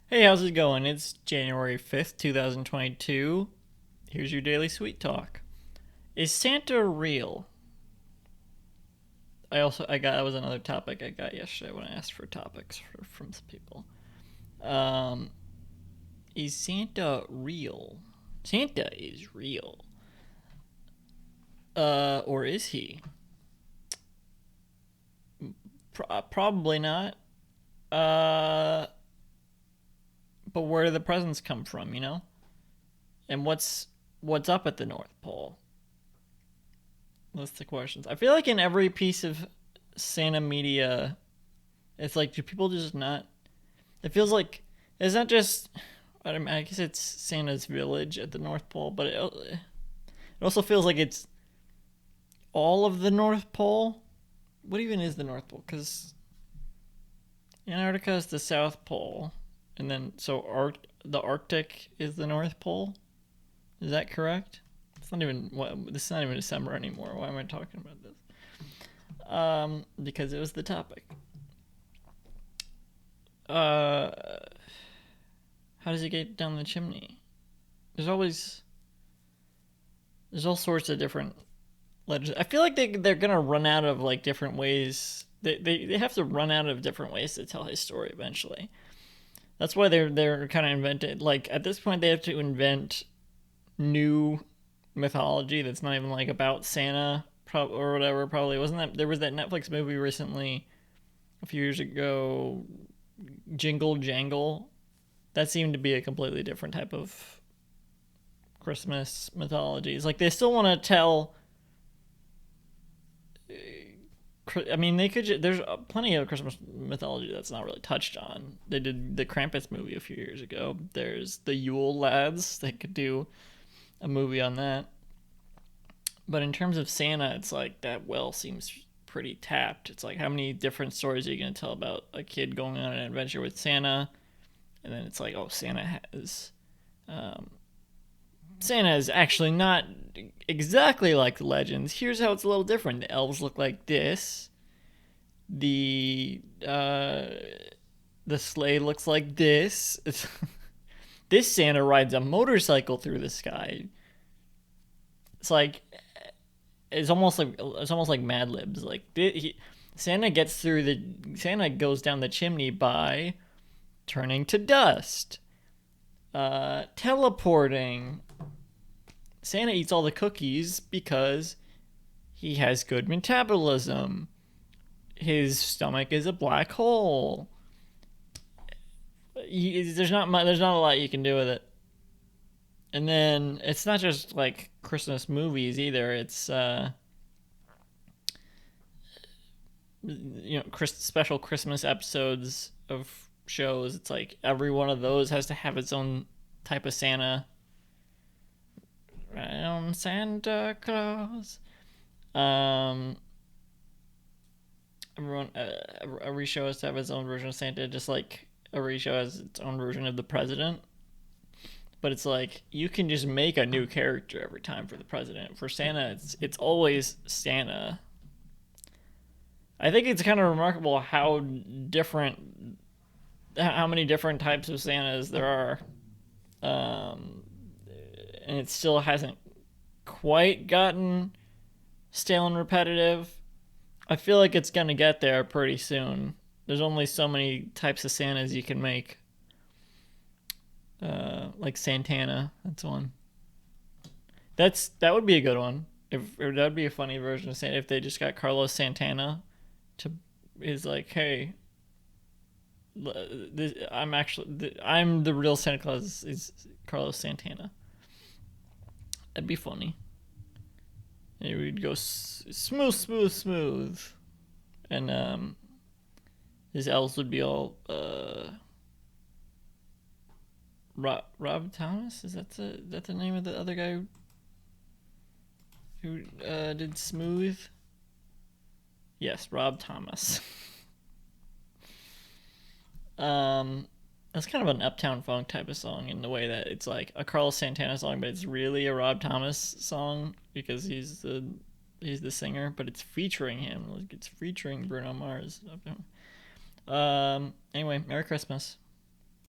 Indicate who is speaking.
Speaker 1: Hey, how's it going? It's January 5th, 2022. Here's your daily sweet talk. Is Santa real? That was another topic I got yesterday when I asked for topics from some people. Um, is Santa real? Santa is real. Or is he? Probably not. Uh, but where do the presents come from, you know? And what's up at the North Pole? List of questions. I feel like in every piece of Santa media, it's like, do people just not? It feels like it's not just. I guess it's Santa's village at the North Pole, but it also feels like it's all of the North Pole. What even is the North Pole? Because Antarctica is the South Pole, and then the Arctic is the North Pole. Is that correct? It's not even what. This is not even December anymore. Why am I talking about this? Because it was the topic. Uh, how does he get down the chimney? There's always there's all sorts of different legends. I feel like they're gonna run out of like different ways. They have to run out of different ways to tell his story eventually. That's why they're kind of invented. Like at this point, they have to invent new mythology that's not even like about Santa or whatever. Probably wasn't that there was that Netflix movie recently a few years ago, Jingle Jangle. That seemed to be a completely different type of Christmas mythologies. Like they still want to tell. I mean, they could. There's plenty of Christmas mythology that's not really touched on. They did the Krampus movie a few years ago. There's the Yule Lads. They could do a movie on that. But in terms of Santa, it's like that well seems pretty tapped. It's like how many different stories are you going to tell about a kid going on an adventure with Santa, and then it's like, oh, um, Santa is actually not exactly like the legends. Here's how it's a little different. The elves look like this. The uh, the sleigh looks like this. This Santa rides a motorcycle through the sky. It's like it's almost like Mad Libs. Like Santa goes down the chimney by turning to dust, teleporting. Santa eats all the cookies because he has good metabolism. His stomach is a black hole. There's not a lot you can do with it. And then it's not just like Christmas movies either. It's special Christmas episodes of shows. It's like every one of those has to have its own type of Santa. I'm Santa Claus. Um, every show has to have its own version of Santa, just like every show has its own version of the president. But it's like you can just make a new character every time for the president. For Santa, it's always Santa. I think it's kind of remarkable how many different types of Santas there are, um, and it still hasn't quite gotten stale and repetitive. I feel like it's gonna get there pretty soon. There's only so many types of Santas you can make. Like Santana, that's one. That would be a good one. If that would be a funny version of Santa if they just got Carlos Santana to is like, hey, I'm the real Santa Claus is Carlos Santana. That'd be funny. And we'd go smooth, smooth, smooth, and his elves would be all Rob Thomas. That the name of the other guy who did Smooth? Yes, Rob Thomas. um, that's kind of an Uptown Funk type of song in the way that it's like a Carlos Santana song, but it's really a Rob Thomas song because he's the singer, but it's featuring him. Like it's featuring Bruno Mars. Anyway, Merry Christmas.